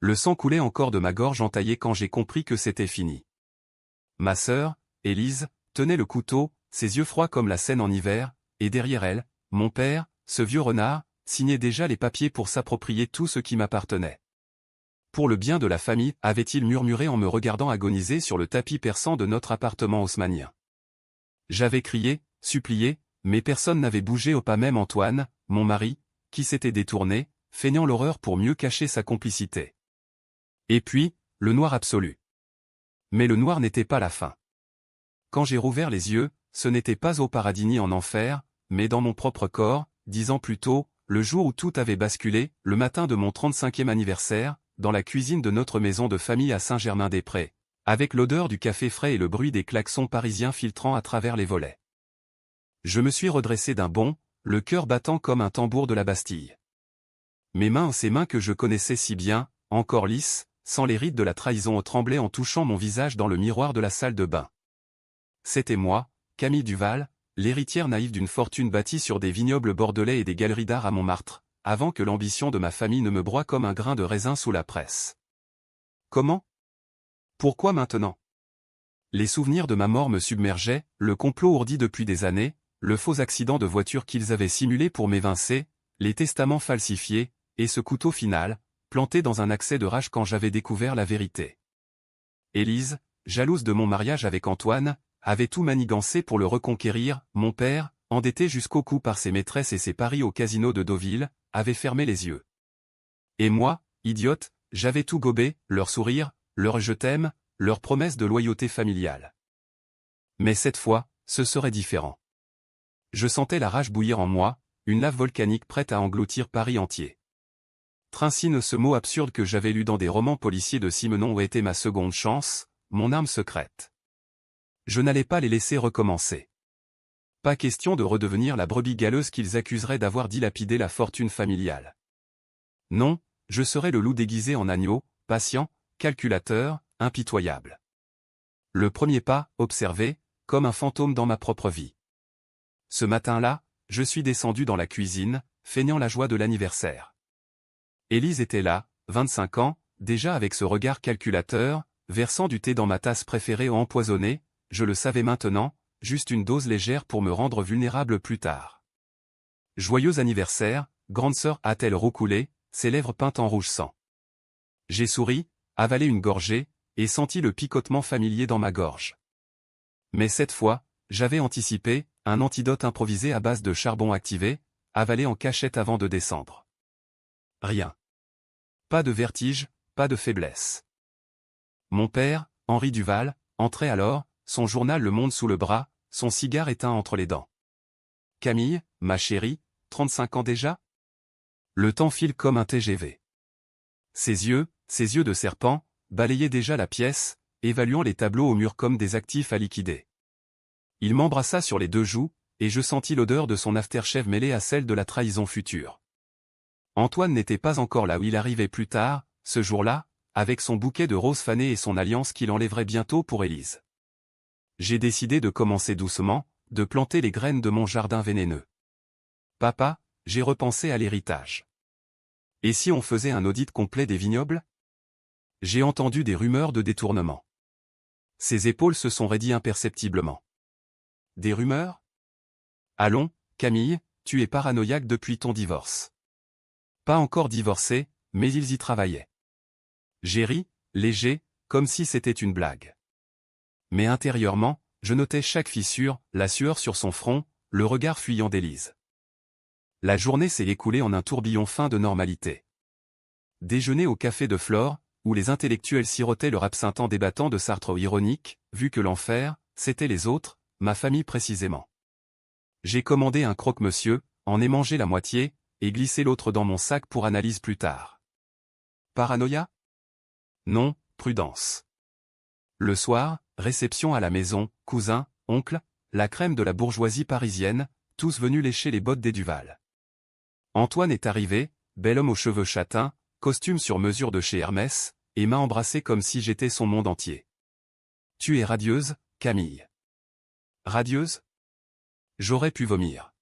Le sang coulait encore de ma gorge entaillée quand j'ai compris que c'était fini. Ma sœur, Élise, tenait le couteau, ses yeux froids comme la Seine en hiver, et derrière elle, mon père, ce vieux renard, signait déjà les papiers pour s'approprier tout ce qui m'appartenait. Pour le bien de la famille, avait-il murmuré en me regardant agoniser sur le tapis perçant de notre appartement haussmannien. J'avais crié, supplié, mais personne n'avait bougé, au pas même Antoine, mon mari, qui s'était détourné, feignant l'horreur pour mieux cacher sa complicité. Et puis, le noir absolu. Mais le noir n'était pas la fin. Quand j'ai rouvert les yeux, ce n'était pas au paradis ni en enfer, mais dans mon propre corps, 10 ans plus tôt, le jour où tout avait basculé, le matin de mon 35e anniversaire, dans la cuisine de notre maison de famille à Saint-Germain-des-Prés, avec l'odeur du café frais et le bruit des klaxons parisiens filtrant à travers les volets. Je me suis redressé d'un bond, le cœur battant comme un tambour de la Bastille. Mes mains, ces mains que je connaissais si bien, encore lisses, sans les rides de la trahison, tremblaient en touchant mon visage dans le miroir de la salle de bain. C'était moi, Camille Duval, l'héritière naïve d'une fortune bâtie sur des vignobles bordelais et des galeries d'art à Montmartre, avant que l'ambition de ma famille ne me broie comme un grain de raisin sous la presse. Comment? Pourquoi maintenant? Les souvenirs de ma mort me submergeaient, le complot ourdi depuis des années, le faux accident de voiture qu'ils avaient simulé pour m'évincer, les testaments falsifiés, et ce couteau final, planté dans un accès de rage quand j'avais découvert la vérité. Élise, jalouse de mon mariage avec Antoine, avait tout manigancé pour le reconquérir. Mon père, endetté jusqu'au cou par ses maîtresses et ses paris au casino de Deauville, avait fermé les yeux. Et moi, idiote, j'avais tout gobé, leur sourire, leur je t'aime, leur promesse de loyauté familiale. Mais cette fois, ce serait différent. Je sentais la rage bouillir en moi, une lave volcanique prête à engloutir Paris entier. Trincine, ce mot absurde que j'avais lu dans des romans policiers de Simenon, où était ma seconde chance, mon arme secrète. Je n'allais pas les laisser recommencer. Pas question de redevenir la brebis galeuse qu'ils accuseraient d'avoir dilapidé la fortune familiale. Non, je serais le loup déguisé en agneau, patient, calculateur, impitoyable. Le premier pas, observé, comme un fantôme dans ma propre vie. Ce matin-là, je suis descendu dans la cuisine, feignant la joie de l'anniversaire. Élise était là, 25 ans, déjà avec ce regard calculateur, versant du thé dans ma tasse préférée empoisonnée, je le savais maintenant, juste une dose légère pour me rendre vulnérable plus tard. Joyeux anniversaire, grande sœur, a-t-elle roucoulé, ses lèvres peintes en rouge sang. J'ai souri, avalé une gorgée, et senti le picotement familier dans ma gorge. Mais cette fois, j'avais anticipé, un antidote improvisé à base de charbon activé, avalé en cachette avant de descendre. Rien. Pas de vertige, pas de faiblesse. Mon père, Henri Duval, entrait alors, son journal Le Monde sous le bras, son cigare éteint entre les dents. Camille, ma chérie, 35 ans déjà? Le temps file comme un TGV. Ses yeux de serpent, balayaient déjà la pièce, évaluant les tableaux au mur comme des actifs à liquider. Il m'embrassa sur les 2 joues, et je sentis l'odeur de son aftershave mêlée à celle de la trahison future. Antoine n'était pas encore là où il arrivait plus tard, ce jour-là, avec son bouquet de roses fanées et son alliance qu'il enlèverait bientôt pour Élise. J'ai décidé de commencer doucement, de planter les graines de mon jardin vénéneux. Papa, j'ai repensé à l'héritage. Et si on faisait un audit complet des vignobles? J'ai entendu des rumeurs de détournement. Ses épaules se sont raidies imperceptiblement. Des rumeurs? Allons, Camille, tu es paranoïaque depuis ton divorce. Pas encore divorcé, mais ils y travaillaient. J'ai ri, léger, comme si c'était une blague. Mais intérieurement, je notais chaque fissure, la sueur sur son front, le regard fuyant d'Élise. La journée s'est écoulée en un tourbillon fin de normalité. Déjeuner au café de Flore, où les intellectuels sirotaient leur absinthe en débattant de Sartre ironique, vu que l'enfer, c'était les autres, ma famille précisément. J'ai commandé un croque-monsieur, en ai mangé la moitié, et glissé l'autre dans mon sac pour analyse plus tard. Paranoïa? Non, prudence. Le soir, réception à la maison, cousin, oncle, la crème de la bourgeoisie parisienne, tous venus lécher les bottes des Duval. Antoine est arrivé, bel homme aux cheveux châtains, costume sur mesure de chez Hermès, et m'a embrassé comme si j'étais son monde entier. Tu es radieuse, Camille. Radieuse? J'aurais pu vomir.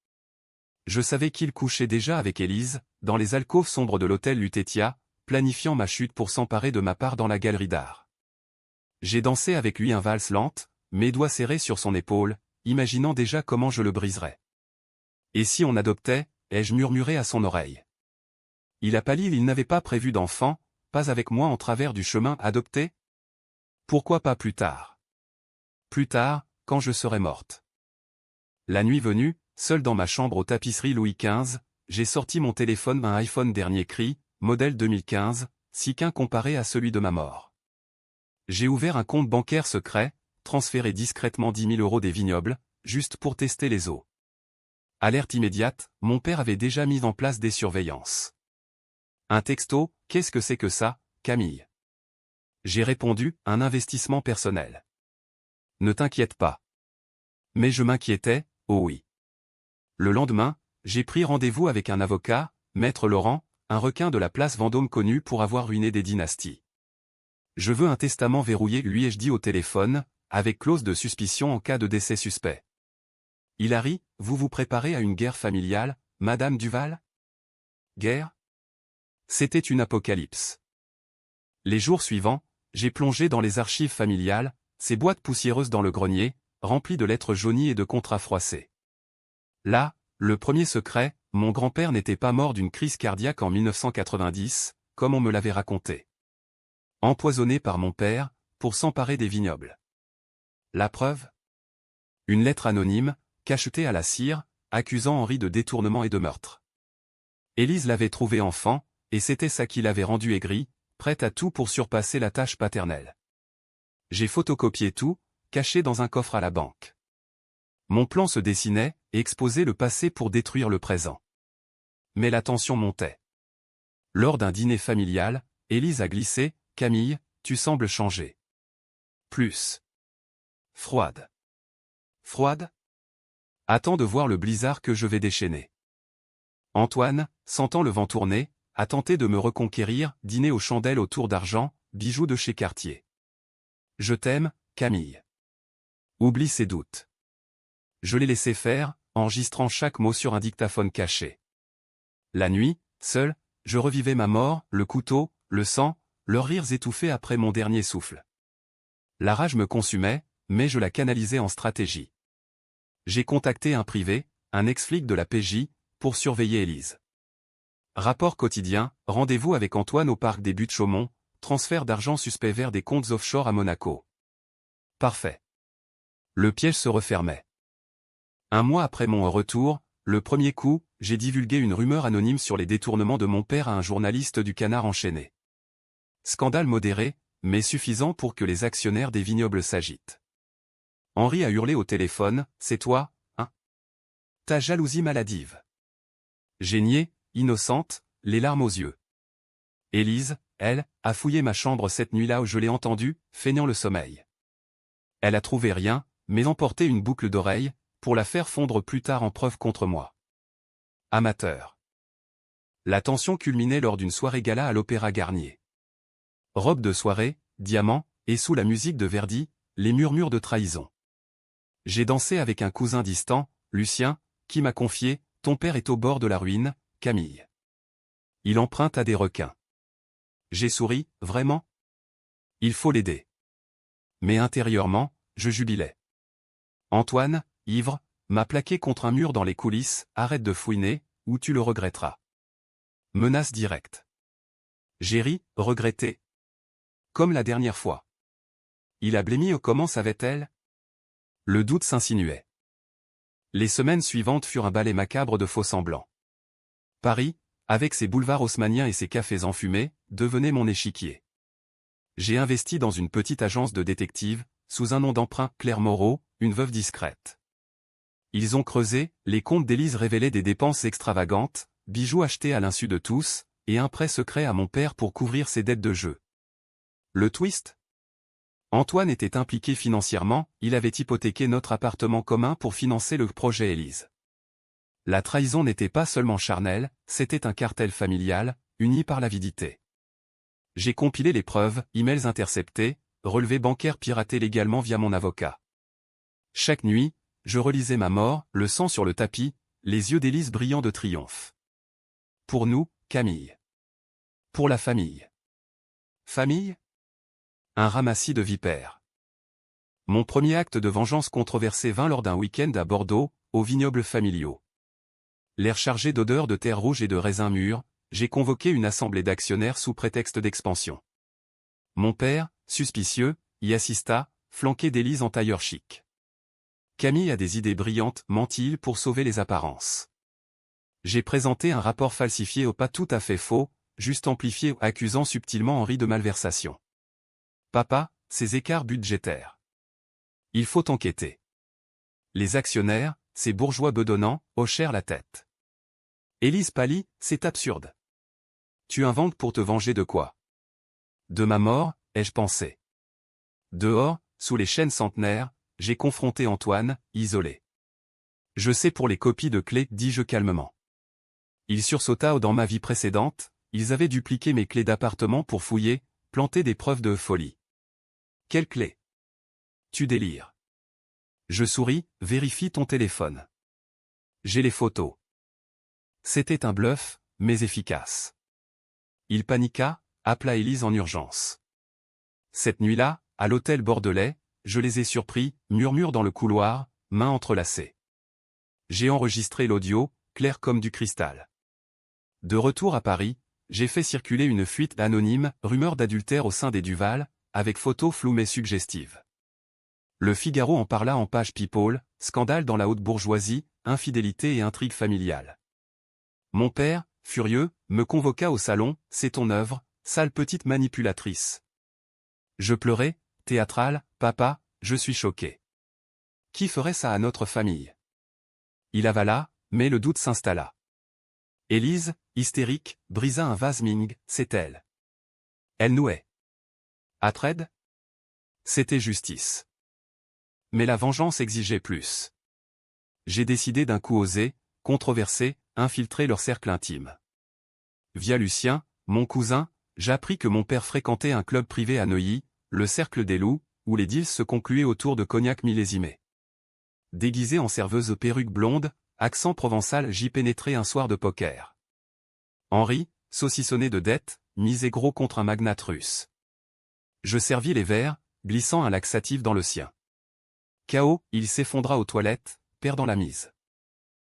Je savais qu'il couchait déjà avec Élise, dans les alcôves sombres de l'hôtel Lutetia, planifiant ma chute pour s'emparer de ma part dans la galerie d'art. J'ai dansé avec lui un valse lente, mes doigts serrés sur son épaule, imaginant déjà comment je le briserais. Et si on adoptait, ai-je murmuré à son oreille. Il a pâli, il n'avait pas prévu d'enfant, pas avec moi en travers du chemin adopté? Pourquoi pas plus tard? Plus tard, quand je serai morte. La nuit venue, seul dans ma chambre aux tapisseries Louis XV, j'ai sorti mon téléphone, un iPhone dernier cri, modèle 2015, si qu'un comparé à celui de ma mort. J'ai ouvert un compte bancaire secret, transféré discrètement 10 000 € des vignobles, juste pour tester les eaux. Alerte immédiate, mon père avait déjà mis en place des surveillances. Un texto, qu'est-ce que c'est que ça, Camille? J'ai répondu, un investissement personnel. Ne t'inquiète pas. Mais je m'inquiétais, oh oui. Le lendemain, j'ai pris rendez-vous avec un avocat, Maître Laurent, un requin de la place Vendôme connu pour avoir ruiné des dynasties. Je veux un testament verrouillé, lui ai-je dit au téléphone, avec clause de suspicion en cas de décès suspect. Il a ri, vous vous préparez à une guerre familiale, Madame Duval? Guerre? C'était une apocalypse. Les jours suivants, j'ai plongé dans les archives familiales, ces boîtes poussiéreuses dans le grenier, remplies de lettres jaunies et de contrats froissés. Là, le premier secret, mon grand-père n'était pas mort d'une crise cardiaque en 1990, comme on me l'avait raconté. Empoisonné par mon père, pour s'emparer des vignobles. La preuve? Une lettre anonyme, cachetée à la cire, accusant Henri de détournement et de meurtre. Élise l'avait trouvé enfant, et c'était ça qui l'avait rendu aigri, prête à tout pour surpasser la tâche paternelle. J'ai photocopié tout, caché dans un coffre à la banque. Mon plan se dessinait, et exposait le passé pour détruire le présent. Mais la tension montait. Lors d'un dîner familial, Élise a glissé, « Camille, tu sembles changer. » Plus. Froide. Froide? Attends de voir le blizzard que je vais déchaîner. Antoine, sentant le vent tourner, a tenté de me reconquérir, dîner aux chandelles autour d'argent, bijoux de chez Cartier. Je t'aime, Camille. Oublie ses doutes. Je l'ai laissé faire, enregistrant chaque mot sur un dictaphone caché. La nuit, seul, je revivais ma mort, le couteau, le sang, leurs rires étouffés après mon dernier souffle. La rage me consumait, mais je la canalisais en stratégie. J'ai contacté un privé, un ex-flic de la PJ, pour surveiller Élise. Rapport quotidien, rendez-vous avec Antoine au parc des Buttes-Chaumont, transfert d'argent suspect vers des comptes offshore à Monaco. Parfait. Le piège se refermait. Un mois après mon retour, le premier coup, j'ai divulgué une rumeur anonyme sur les détournements de mon père à un journaliste du Canard enchaîné. Scandale modéré, mais suffisant pour que les actionnaires des vignobles s'agitent. Henri a hurlé au téléphone, « C'est toi, hein? Ta jalousie maladive. » J'ai nié, innocente, les larmes aux yeux. Élise, elle, a fouillé ma chambre cette nuit-là où je l'ai entendue, feignant le sommeil. Elle a trouvé rien, mais emporté une boucle d'oreille, pour la faire fondre plus tard en preuve contre moi. Amateur. La tension culminait lors d'une soirée gala à l'Opéra Garnier. Robe de soirée, diamants, et sous la musique de Verdi, les murmures de trahison. J'ai dansé avec un cousin distant, Lucien, qui m'a confié, « Ton père est au bord de la ruine, Camille. Il emprunte à des requins. » J'ai souri, « Vraiment? Il faut l'aider. » Mais intérieurement, je jubilais. Antoine, ivre, m'a plaqué contre un mur dans les coulisses, « Arrête de fouiner, ou tu le regretteras. » Menace directe. J'ai ri, regretté. Comme la dernière fois. Il a blêmi, comment savait-elle? Le doute s'insinuait. Les semaines suivantes furent un ballet macabre de faux-semblants. Paris, avec ses boulevards haussmanniens et ses cafés enfumés, devenait mon échiquier. J'ai investi dans une petite agence de détectives, sous un nom d'emprunt, Claire Moreau, une veuve discrète. Ils ont creusé, les comptes d'Élise révélaient des dépenses extravagantes, bijoux achetés à l'insu de tous, et un prêt secret à mon père pour couvrir ses dettes de jeu. Le twist? Antoine était impliqué financièrement, il avait hypothéqué notre appartement commun pour financer le projet Élise. La trahison n'était pas seulement charnelle, c'était un cartel familial, uni par l'avidité. J'ai compilé les preuves, emails interceptés, relevés bancaires piratés légalement via mon avocat. Chaque nuit, je relisais ma mort, le sang sur le tapis, les yeux d'Élise brillants de triomphe. Pour nous, Camille. Pour la famille. Famille? Un ramassis de vipères. Mon premier acte de vengeance controversé vint lors d'un week-end à Bordeaux, aux vignobles familiaux. L'air chargé d'odeurs de terre rouge et de raisins mûrs, j'ai convoqué une assemblée d'actionnaires sous prétexte d'expansion. Mon père, suspicieux, y assista, flanqué d'Élise en tailleur chic. Camille a des idées brillantes, mentit-il pour sauver les apparences. J'ai présenté un rapport falsifié au pas tout à fait faux, juste amplifié accusant subtilement Henri de malversation. Papa, ces écarts budgétaires. Il faut enquêter. Les actionnaires, ces bourgeois bedonnants, hochèrent la tête. Élise pâlit, c'est absurde. Tu inventes pour te venger de quoi? De ma mort, ai-je pensé. Dehors, sous les chênes centenaires, j'ai confronté Antoine, isolé. Je sais pour les copies de clés, dis-je calmement. Il sursauta dans ma vie précédente, ils avaient dupliqué mes clés d'appartement pour fouiller, planter des preuves de folie. Quelles clés? Tu délires. Je souris, vérifie ton téléphone. J'ai les photos. C'était un bluff, mais efficace. Il paniqua, appela Élise en urgence. Cette nuit-là, à l'hôtel bordelais, je les ai surpris, murmure dans le couloir, mains entrelacées. J'ai enregistré l'audio, clair comme du cristal. De retour à Paris, j'ai fait circuler une fuite anonyme, rumeur d'adultère au sein des Duval, avec photos floues mais suggestives. Le Figaro en parla en page People, scandale dans la haute bourgeoisie, infidélité et intrigue familiale. Mon père, furieux, me convoqua au salon, c'est ton œuvre, sale petite manipulatrice. Je pleurais, théâtral, papa, je suis choqué. Qui ferait ça à notre famille? Il avala, mais le doute s'installa. Élise, hystérique, brisa un vase Ming, c'est elle. Elle nouait. Atred? C'était justice. Mais la vengeance exigeait plus. J'ai décidé d'un coup osé, controversé, infiltrer leur cercle intime. Via Lucien, mon cousin, j'appris que mon père fréquentait un club privé à Neuilly, le Cercle des Loups, où les deals se concluaient autour de cognac millésimé. Déguisé en serveuse perruque blonde, accent provençal, j'y pénétrai un soir de poker. Henri, saucissonné de dettes, misait gros contre un magnate russe. Je servis les verres, glissant un laxatif dans le sien. KO, il s'effondra aux toilettes, perdant la mise.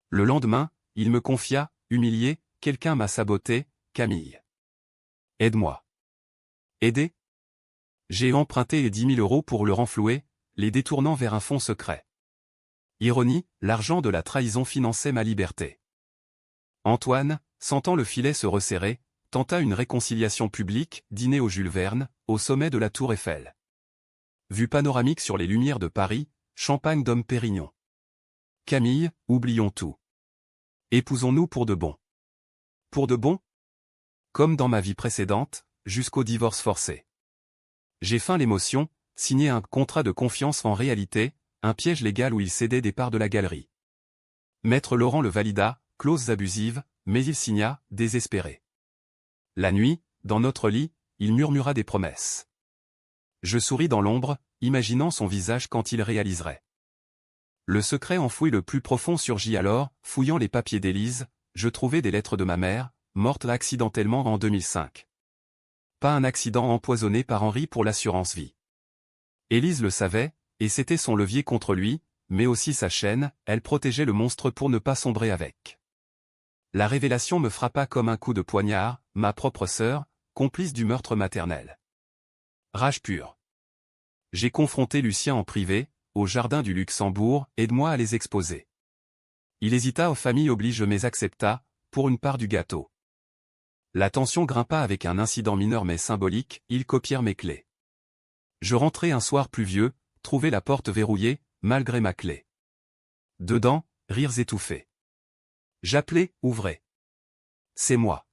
Le lendemain, il me confia, humilié, quelqu'un m'a saboté, Camille. Aide-moi. Aider? J'ai emprunté les 10 000 € pour le renflouer, les détournant vers un fonds secret. Ironie, l'argent de la trahison finançait ma liberté. Antoine, sentant le filet se resserrer, tenta une réconciliation publique, dîner au Jules Verne, au sommet de la Tour Eiffel. Vue panoramique sur les lumières de Paris, champagne d'Homme Pérignon. Camille, oublions tout. Épousons-nous pour de bon. Pour de bon? Comme dans ma vie précédente, jusqu'au divorce forcé. J'ai feint l'émotion, signé un contrat de confiance en réalité, un piège légal où il cédait des parts de la galerie. Maître Laurent le valida, clauses abusives, mais il signa, désespéré. La nuit, dans notre lit, il murmura des promesses. Je souris dans l'ombre, imaginant son visage quand il réaliserait. Le secret enfoui le plus profond surgit alors, fouillant les papiers d'Élise, je trouvai des lettres de ma mère, morte accidentellement en 2005. Pas un accident empoisonné par Henri pour l'assurance vie. Élise le savait, et c'était son levier contre lui, mais aussi sa chaîne, elle protégeait le monstre pour ne pas sombrer avec. La révélation me frappa comme un coup de poignard, ma propre sœur, complice du meurtre maternel. Rage pure. J'ai confronté Lucien en privé, au jardin du Luxembourg, aide-moi à les exposer. Il hésita, aux familles oblige mais accepta, pour une part du gâteau. La tension grimpa avec un incident mineur mais symbolique, ils copièrent mes clés. Je rentrai un soir pluvieux, trouvai la porte verrouillée, malgré ma clé. Dedans, rires étouffés. J'appelai, ouvrez. C'est moi.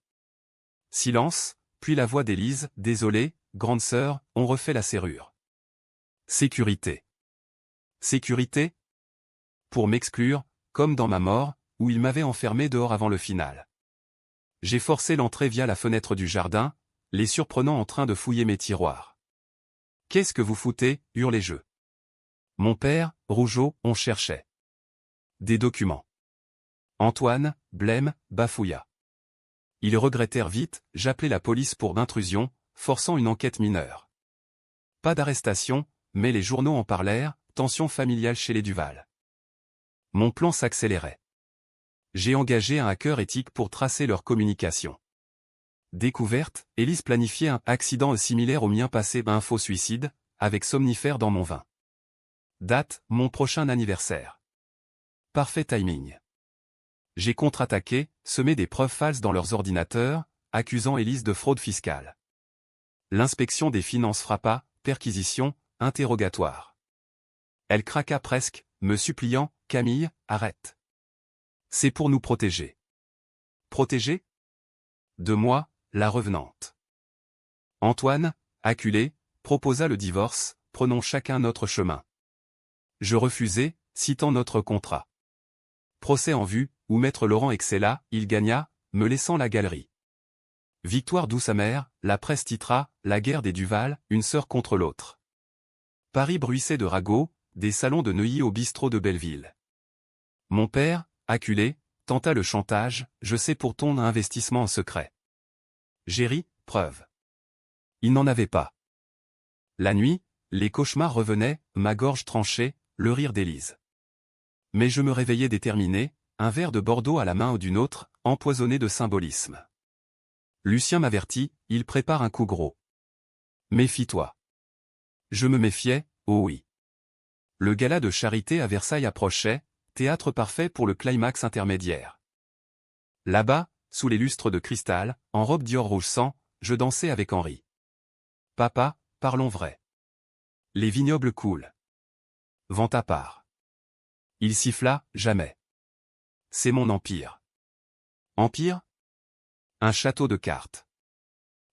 Silence, puis la voix d'Élise, désolée, grande sœur, on refait la serrure. Sécurité. Sécurité? Pour m'exclure, comme dans ma mort, où il m'avait enfermé dehors avant le final. J'ai forcé l'entrée via la fenêtre du jardin, les surprenant en train de fouiller mes tiroirs. Qu'est-ce que vous foutez, hurlai-je. Mon père, Rougeau, on cherchait. Des documents. Antoine, blême, bafouilla. Ils regrettèrent vite, j'appelai la police pour d'intrusion, forçant une enquête mineure. Pas d'arrestation, mais les journaux en parlèrent, tension familiale chez les Duval. Mon plan s'accélérait. J'ai engagé un hacker éthique pour tracer leur communication. Découverte, Élise planifiait un accident similaire au mien passé d'un faux suicide, avec somnifère dans mon vin. Date, mon prochain anniversaire. Parfait timing. J'ai contre-attaqué, semé des preuves falses dans leurs ordinateurs, accusant Élise de fraude fiscale. L'inspection des finances frappa, perquisition, interrogatoire. Elle craqua presque, me suppliant, « Camille, arrête. C'est pour nous protéger. » Protéger ? De moi, la revenante. Antoine, acculé, proposa le divorce, prenons chacun notre chemin. Je refusai, citant notre contrat. Procès en vue, où maître Laurent excella, il gagna, me laissant la galerie. Victoire douce amère, la presse titra, la guerre des Duval, une sœur contre l'autre. Paris bruissait de ragots, des salons de Neuilly au bistrot de Belleville. Mon père, acculé, tenta le chantage, je sais pour ton investissement en secret. J'ai ri, preuve. Il n'en avait pas. La nuit, les cauchemars revenaient, ma gorge tranchée, le rire d'Élise. Mais je me réveillais déterminé, un verre de Bordeaux à la main ou d'une autre, empoisonné de symbolisme. Lucien m'avertit, il prépare un coup gros. Méfie-toi. Je me méfiais, oh oui. Le gala de charité à Versailles approchait, théâtre parfait pour le climax intermédiaire. Là-bas, sous les lustres de cristal, en robe Dior rouge sang, je dansais avec Henri. Papa, parlons vrai. Les vignobles coulent. Vent à part. Il siffla, jamais. C'est mon empire. Empire ? Un château de cartes.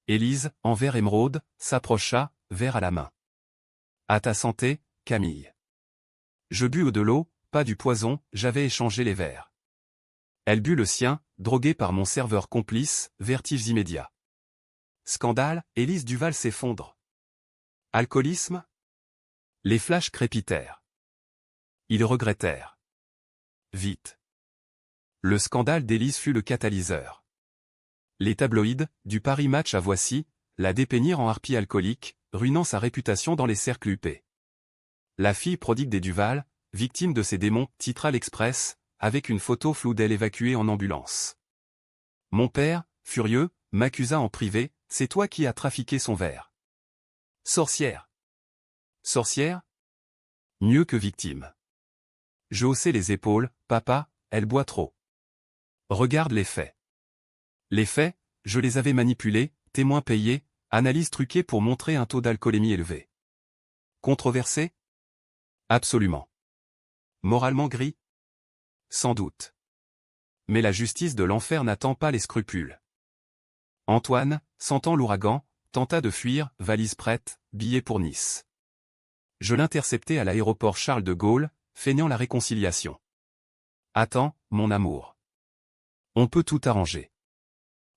Élise, en verre émeraude, s'approcha, verre à la main. À ta santé, Camille. Je bus de l'eau, pas du poison, j'avais échangé les verres. Elle but le sien, droguée par mon serveur complice, vertige immédiat. Scandale, Élise Duval s'effondre. Alcoolisme ? Les flashs crépitèrent. Ils regrettèrent. Vite. Le scandale d'Élise fut le catalyseur. Les tabloïds, du Paris Match à Voici, la dépeignirent en harpie alcoolique, ruinant sa réputation dans les cercles huppés. La fille prodigue des Duval, victime de ses démons, titra l'Express, avec une photo floue d'elle évacuée en ambulance. Mon père, furieux, m'accusa en privé, c'est toi qui as trafiqué son verre. Sorcière. Sorcière ? Mieux que victime. Je haussai les épaules, papa, elle boit trop. Regarde les faits. Les faits, je les avais manipulés, témoins payés, analyse truquée pour montrer un taux d'alcoolémie élevé. Controversé ? Absolument. Moralement gris ? Sans doute. Mais la justice de l'enfer n'attend pas les scrupules. Antoine, sentant l'ouragan, tenta de fuir, valise prête, billet pour Nice. Je l'interceptai à l'aéroport Charles de Gaulle, feignant la réconciliation. Attends, mon amour. On peut tout arranger.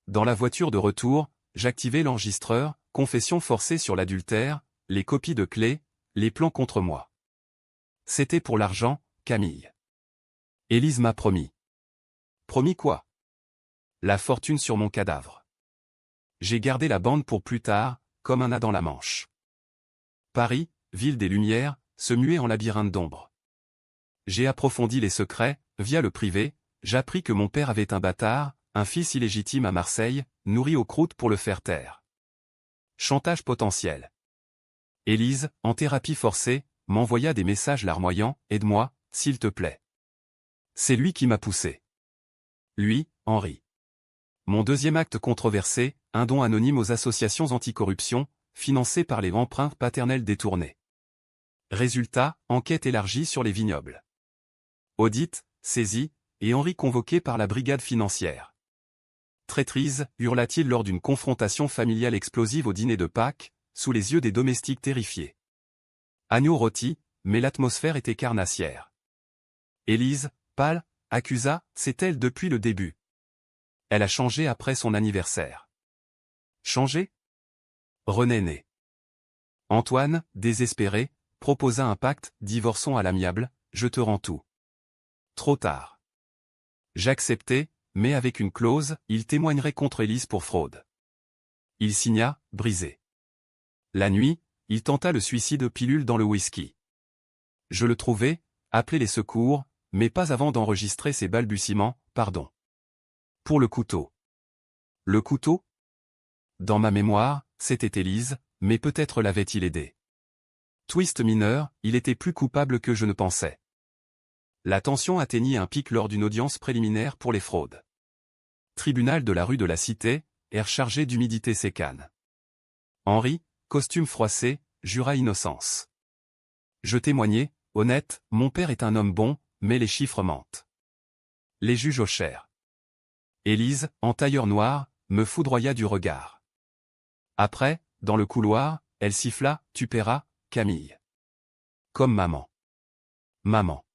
Dans la voiture de retour, j'activai l'enregistreur, confession forcée sur l'adultère, les copies de clés, les plans contre moi. C'était pour l'argent, Camille. Élise m'a promis. Promis quoi ? La fortune sur mon cadavre. J'ai gardé la bande pour plus tard, comme un as dans la Manche. Paris, ville des Lumières, se muait en labyrinthe d'ombre. J'ai approfondi les secrets, via le privé, j'appris que mon père avait un bâtard, un fils illégitime à Marseille, nourri aux croûtes pour le faire taire. Chantage potentiel. Élise, en thérapie forcée, m'envoya des messages larmoyants, « Aide-moi, s'il te plaît. » C'est lui qui m'a poussé. Lui, Henri. Mon deuxième acte controversé, un don anonyme aux associations anticorruption, financé par les emprunts paternels détournés. Résultat, enquête élargie sur les vignobles. Audit, saisie, et Henri convoqué par la brigade financière. Traîtrise, hurla-t-il lors d'une confrontation familiale explosive au dîner de Pâques, sous les yeux des domestiques terrifiés. Agneau rôti, mais l'atmosphère était carnassière. Élise, pâle, accusa, c'est elle depuis le début. Elle a changé après son anniversaire. Changé ? René né. Antoine, désespéré, proposa un pacte, divorçons à l'amiable, je te rends tout. Trop tard. J'acceptai, mais avec une clause, il témoignerait contre Élise pour fraude. Il signa, brisé. La nuit, il tenta le suicide pilule dans le whisky. Je le trouvai, appelai les secours, mais pas avant d'enregistrer ses balbutiements, pardon. Pour le couteau. Le couteau? Dans ma mémoire, c'était Élise, mais peut-être l'avait-il aidé. Twist mineur, il était plus coupable que je ne pensais. La tension atteignit un pic lors d'une audience préliminaire pour les fraudes. Tribunal de la rue de la Cité, air chargé d'humidité sécane. Henri, costume froissé, jura innocence. Je témoignai, honnête, mon père est un homme bon, mais les chiffres mentent. Les juges hochèrent. Élise, en tailleur noir, me foudroya du regard. Après, dans le couloir, elle siffla, tu paieras, Camille. Comme maman. Maman.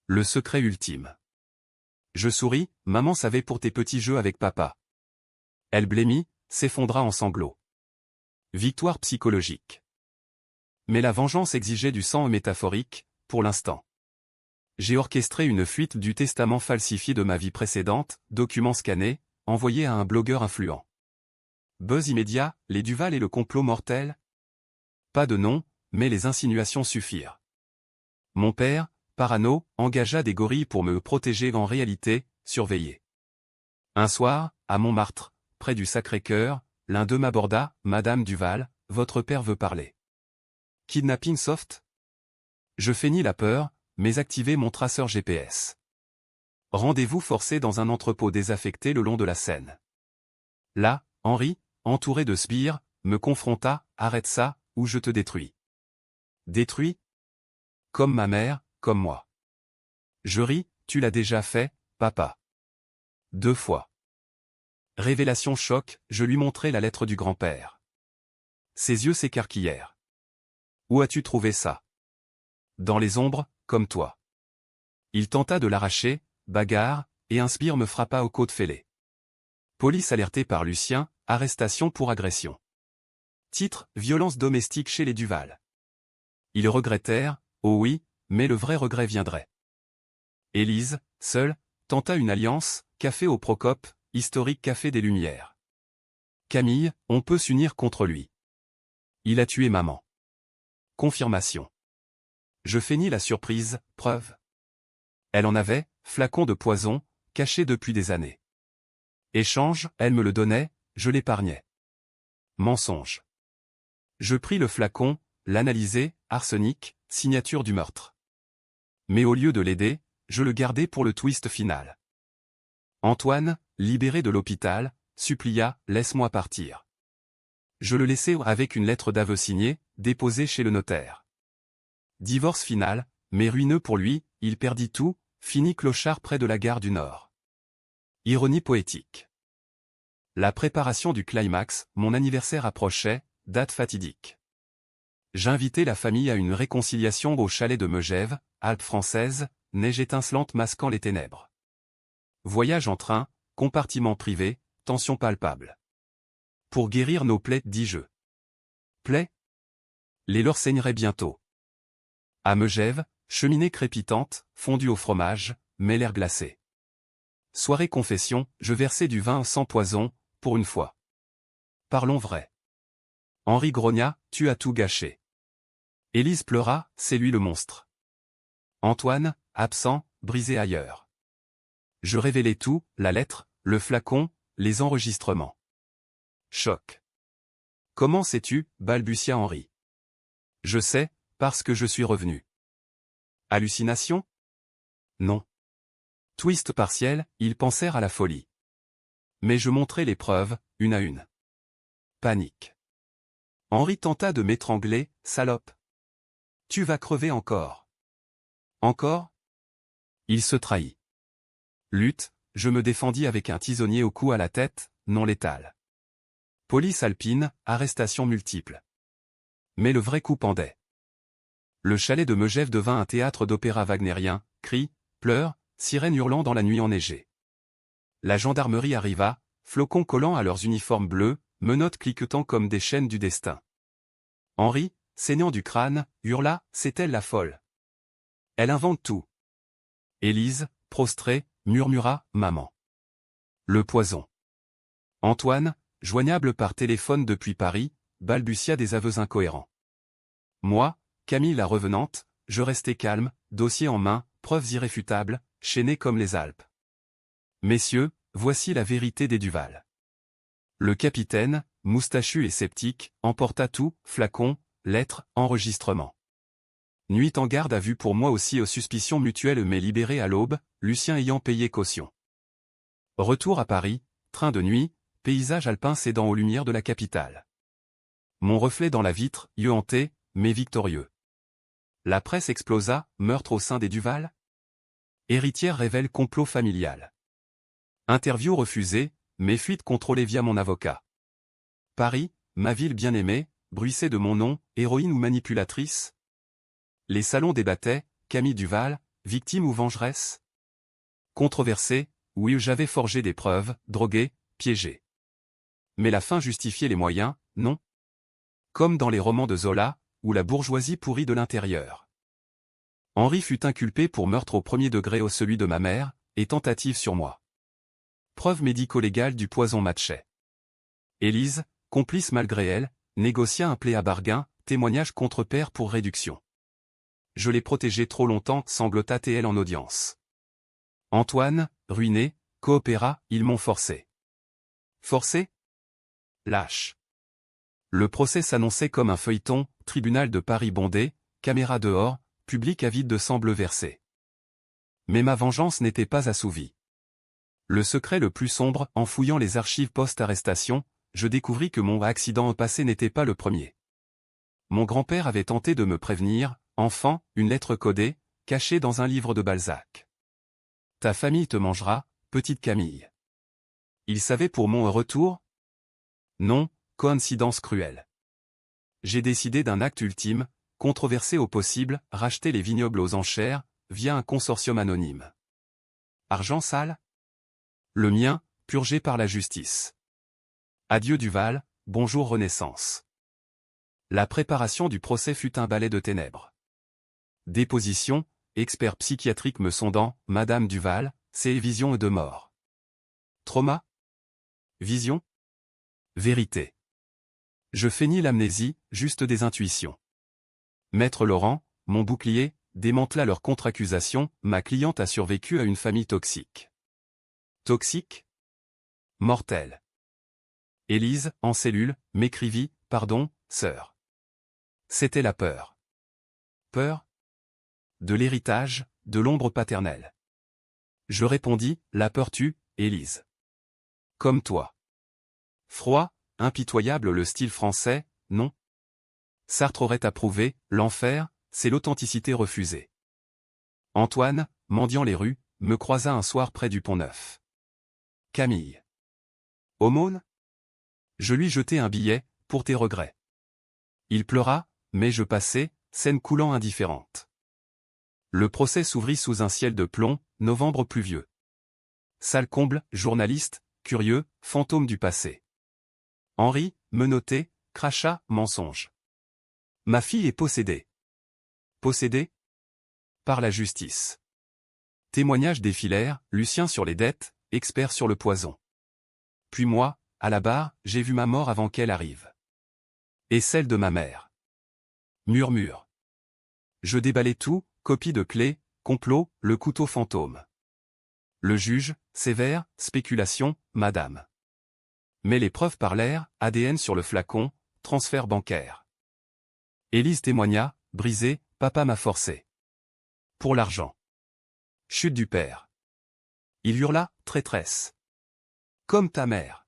Le secret ultime. Je souris, maman savait pour tes petits jeux avec papa. Elle blêmit, s'effondra en sanglots. Victoire psychologique. Mais la vengeance exigeait du sang métaphorique, pour l'instant. J'ai orchestré une fuite du testament falsifié de ma vie précédente, documents scannés, envoyés à un blogueur influent. Buzz immédiat, les Duval et le complot mortel? Pas de nom, mais les insinuations suffirent. Mon père, parano, engagea des gorilles pour me protéger en réalité, surveiller. Un soir, à Montmartre, près du Sacré-Cœur, l'un d'eux m'aborda, Madame Duval, votre père veut parler. Kidnapping soft? Je feignis la peur, mais activai mon traceur GPS. Rendez-vous forcé dans un entrepôt désaffecté le long de la Seine. Là, Henri, entouré de sbires, me confronta, arrête ça, ou je te détruis. Détruis? Comme ma mère, comme moi. Je ris, tu l'as déjà fait, papa. 2 fois. Révélation choc, je lui montrai la lettre du grand-père. Ses yeux s'écarquillèrent. Où as-tu trouvé ça? Dans les ombres, comme toi. Il tenta de l'arracher, bagarre, et un sbire me frappa aux côtes fêlées. Police alertée par Lucien, arrestation pour agression. Titre, violence domestique chez les Duval. Ils regrettèrent, oh oui, mais le vrai regret viendrait. Élise, seule, tenta une alliance, café au Procope, historique café des Lumières. Camille, on peut s'unir contre lui. Il a tué maman. Confirmation. Je feignis la surprise, preuve. Elle en avait, flacon de poison, caché depuis des années. Échange, elle me le donnait, je l'épargnais. Mensonge. Je pris le flacon, l'analysai, arsenic, signature du meurtre. Mais au lieu de l'aider, je le gardai pour le twist final. Antoine, libéré de l'hôpital, supplia, laisse-moi partir. Je le laissai avec une lettre d'aveu signée, déposée chez le notaire. Divorce final, mais ruineux pour lui, il perdit tout, finit clochard près de la gare du Nord. Ironie poétique. La préparation du climax, mon anniversaire approchait, date fatidique. J'invitai la famille à une réconciliation au chalet de Megève, Alpes françaises, neige étincelante masquant les ténèbres. Voyage en train, compartiment privé, tension palpable. Pour guérir nos plaies, dis-je. Plaies? Les leurs saigneraient bientôt. À Megève, cheminée crépitante, fondue au fromage, mais l'air glacé. Soirée confession, je versai du vin sans poison, pour une fois. Parlons vrai. Henri grogna, tu as tout gâché. Élise pleura, c'est lui le monstre. Antoine, absent, brisé ailleurs. Je révélai tout, la lettre, le flacon, les enregistrements. Choc. Comment sais-tu, balbutia Henri. Je sais, parce que je suis revenu. Hallucination? Non. Twist partiel, ils pensèrent à la folie. Mais je montrai les preuves, une à une. Panique. Henri tenta de m'étrangler, salope. Tu vas crever encore. Encore? Il se trahit. Lutte, je me défendis avec un tisonnier au cou à la tête, non létal. Police alpine, arrestation multiple. Mais le vrai coup pendait. Le chalet de Megève devint un théâtre d'opéra wagnérien, cris, pleurs, sirènes hurlant dans la nuit enneigée. La gendarmerie arriva, flocons collant à leurs uniformes bleus, menottes cliquetant comme des chaînes du destin. Henri, saignant du crâne, hurla, c'est elle la folle. Elle invente tout. Élise, prostrée, murmura, maman. Le poison. Antoine, joignable par téléphone depuis Paris, balbutia des aveux incohérents. Moi, Camille la revenante, je restais calme, dossier en main, preuves irréfutables, chaînées comme les Alpes. Messieurs, voici la vérité des Duval. Le capitaine, moustachu et sceptique, emporta tout, flacon, lettres, enregistrement. Nuit en garde à vue pour moi aussi aux suspicions mutuelles mais libéré à l'aube, Lucien ayant payé caution. Retour à Paris, train de nuit, paysage alpin cédant aux lumières de la capitale. Mon reflet dans la vitre, yeux hantés, mais victorieux. La presse explosa, meurtre au sein des Duval. Héritière révèle complot familial. Interview refusée, mais fuite contrôlée via mon avocat. Paris, ma ville bien-aimée, bruissait de mon nom, héroïne ou manipulatrice? Les salons débattaient, Camille Duval, victime ou vengeresse? Controversée, oui, j'avais forgé des preuves, drogué, piégé. Mais la fin justifiait les moyens, non? Comme dans les romans de Zola, où la bourgeoisie pourrit de l'intérieur. Henri fut inculpé pour meurtre au premier degré au celui de ma mère, et tentative sur moi. Preuve médico-légale du poison Matchet. Élise, complice malgré elle, négocia un plé à bargain, témoignage contre père pour réduction. Je l'ai protégé trop longtemps, sanglota TL en audience. Antoine, ruiné, coopéra, ils m'ont forcé. Forcé? Lâche. Le procès s'annonçait comme un feuilleton, tribunal de Paris bondé, caméra dehors, public avide de sang bleu versé. Mais ma vengeance n'était pas assouvie. Le secret le plus sombre, en fouillant les archives post-arrestation, je découvris que mon accident au passé n'était pas le premier. Mon grand-père avait tenté de me prévenir, enfant, une lettre codée, cachée dans un livre de Balzac. Ta famille te mangera, petite Camille. Il savait pour mon retour? Non, coïncidence cruelle. J'ai décidé d'un acte ultime, controversé au possible, racheter les vignobles aux enchères, via un consortium anonyme. Argent sale? Le mien, purgé par la justice. Adieu Duval, bonjour Renaissance. La préparation du procès fut un balai de ténèbres. Déposition, expert psychiatrique me sondant, Madame Duval, c'est vision de mort. Trauma? Vision? Vérité. Je feignis l'amnésie, juste des intuitions. Maître Laurent, mon bouclier, démantela leur contre-accusation, ma cliente a survécu à une famille toxique. Toxique? Mortelle. Élise, en cellule, m'écrivit, pardon, sœur. C'était la peur. Peur? De l'héritage, de l'ombre paternelle. Je répondis, la peur tue, Élise. Comme toi. Froid, impitoyable le style français, non? Sartre aurait approuvé, l'enfer, c'est l'authenticité refusée. Antoine, mendiant les rues, me croisa un soir près du Pont-Neuf. Camille. Aumône? Je lui jetai un billet, pour tes regrets. Il pleura, mais je passai, scène coulant indifférente. Le procès s'ouvrit sous un ciel de plomb, novembre pluvieux. Salle comble, journaliste, curieux, fantôme du passé. Henri, menotté, crachat, mensonge. Ma fille est possédée. Possédée? Par la justice. Témoignages défilèrent, Lucien sur les dettes, expert sur le poison. Puis moi, à la barre, j'ai vu ma mort avant qu'elle arrive. Et celle de ma mère. Murmure. Je déballai tout, copie de clé, complot, le couteau fantôme. Le juge, sévère, spéculation, madame. Mais les preuves parlèrent, ADN sur le flacon, transfert bancaire. Élise témoigna, brisé, papa m'a forcé. Pour l'argent. Chute du père. Il hurla, traîtresse. Comme ta mère.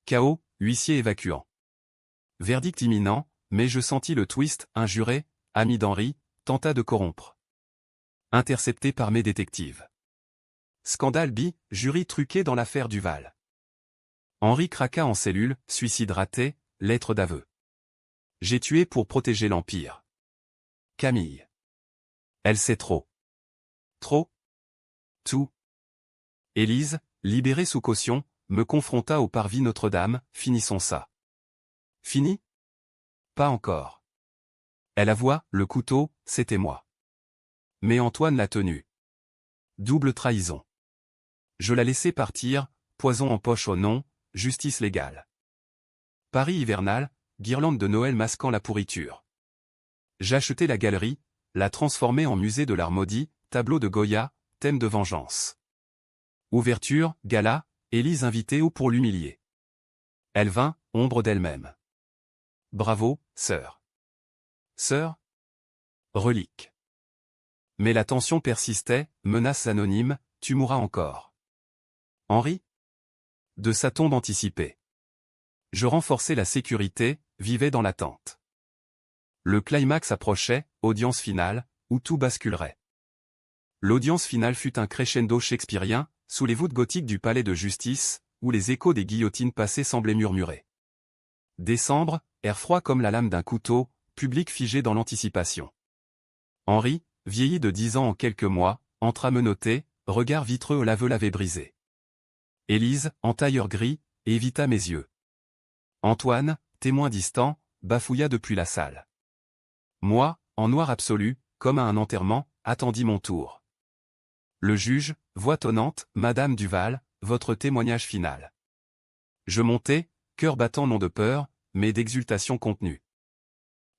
Chaos, huissier évacuant. Verdict imminent, mais je sentis le twist, un juré, ami d'Henri, tenta de corrompre. Intercepté par mes détectives. Scandale jury truqué dans l'affaire Duval. Henri craqua en cellule, suicide raté, lettre d'aveu. J'ai tué pour protéger l'Empire. Camille. Elle sait trop. Trop? Tout. Élise, libérée sous caution, me confronta au parvis Notre-Dame, finissons ça. Fini? Pas encore. Elle avoua, le couteau, c'était moi. Mais Antoine l'a tenu. Double trahison. Je la laissai partir, poison en poche au nom, justice légale. Paris hivernal, guirlande de Noël masquant la pourriture. J'achetai la galerie, la transformai en musée de l'art maudit, tableau de Goya, thème de vengeance. Ouverture, gala, Élise invitée au pour l'humilier. Elle vint, ombre d'elle-même. Bravo, sœur. Sœur? Relique. Mais la tension persistait, menaces anonymes, tu mourras encore. Henri? De sa tombe anticipée. Je renforçais la sécurité, vivais dans l'attente. Le climax approchait, audience finale, où tout basculerait. L'audience finale fut un crescendo shakespearien, sous les voûtes gothiques du palais de justice, où les échos des guillotines passées semblaient murmurer. Décembre, air froid comme la lame d'un couteau, public figé dans l'anticipation. Henri, vieilli de 10 ans en quelques mois, entra menotté, regard vitreux l'aveu l'avait brisé. Élise, en tailleur gris, évita mes yeux. Antoine, témoin distant, bafouilla depuis la salle. Moi, en noir absolu, comme à un enterrement, attendis mon tour. Le juge, voix tonnante, Madame Duval, votre témoignage final. Je montai, cœur battant non de peur, mais d'exultation contenue.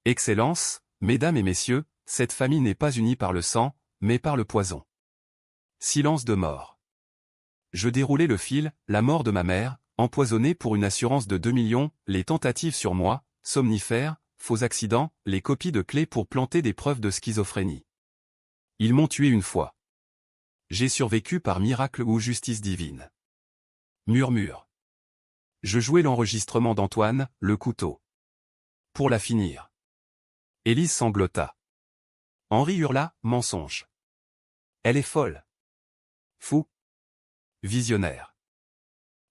Excellence, mesdames et messieurs, cette famille n'est pas unie par le sang, mais par le poison. Silence de mort. Je déroulai le fil, la mort de ma mère, empoisonnée pour une assurance de 2 millions, les tentatives sur moi, somnifères, faux accidents, les copies de clés pour planter des preuves de schizophrénie. Ils m'ont tué une fois. J'ai survécu par miracle ou justice divine. Murmure. Je jouai l'enregistrement d'Antoine, le couteau. Pour la finir. Élise sanglota. Henri hurla, mensonge. Elle est folle. Fou. Visionnaire.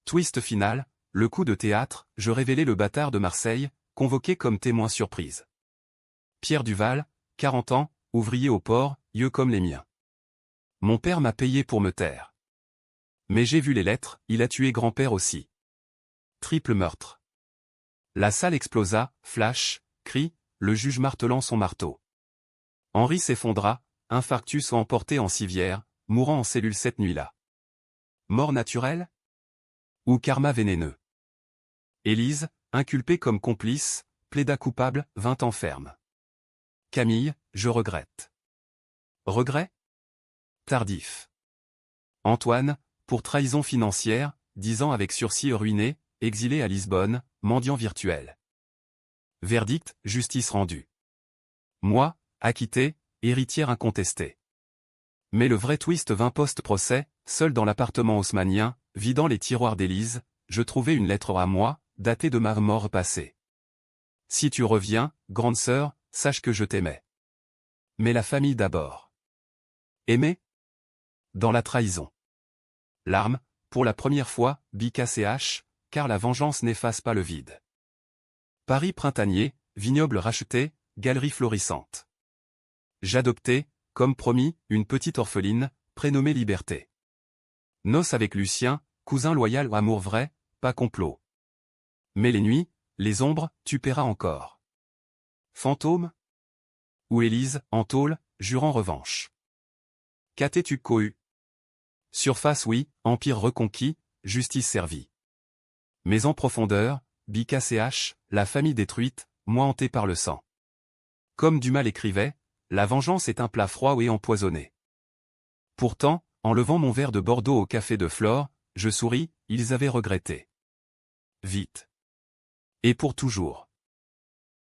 Twist final, le coup de théâtre, je révélai le bâtard de Marseille, convoqué comme témoin surprise. Pierre Duval, 40 ans, ouvrier au port, yeux comme les miens. Mon père m'a payé pour me taire. Mais j'ai vu les lettres, il a tué grand-père aussi. Triple meurtre. La salle explosa, flash, cri, le juge martelant son marteau. Henri s'effondra, infarctus emporté en civière, mourant en cellule cette nuit-là. Mort naturelle? Ou karma vénéneux? Élise, inculpée comme complice, plaida coupable, 20 ans ferme. Camille, je regrette. Regret? Tardif. Antoine, pour trahison financière, 10 ans avec sursis ruiné, exilé à Lisbonne, mendiant virtuel. Verdict, justice rendue. Moi, acquitté, héritière incontestée. Mais le vrai twist vint post-procès, seul dans l'appartement haussmannien, vidant les tiroirs d'Élise, je trouvai une lettre à moi, datée de ma mort passée. Si tu reviens, grande sœur, sache que je t'aimais. Mais la famille d'abord. Aimer? Dans la trahison. Larmes, pour la première fois, BKCH, car la vengeance n'efface pas le vide. Paris printanier, vignoble racheté, galerie florissante. J'adoptai, comme promis, une petite orpheline, prénommée Liberté. Noces avec Lucien, cousin loyal ou amour vrai, pas complot. Mais les nuits, les ombres, tu paieras encore. Fantôme? Ou Élise, en tôle, jurant revanche. Qu'as-tu cohu? Surface oui, empire reconquis, justice servie. Mais en profondeur, BKCH, la famille détruite, moi hanté par le sang. Comme Dumas l'écrivait, la vengeance est un plat froid et empoisonné. Pourtant, en levant mon verre de Bordeaux au café de Flore, je souris, ils avaient regretté. Vite. Et pour toujours.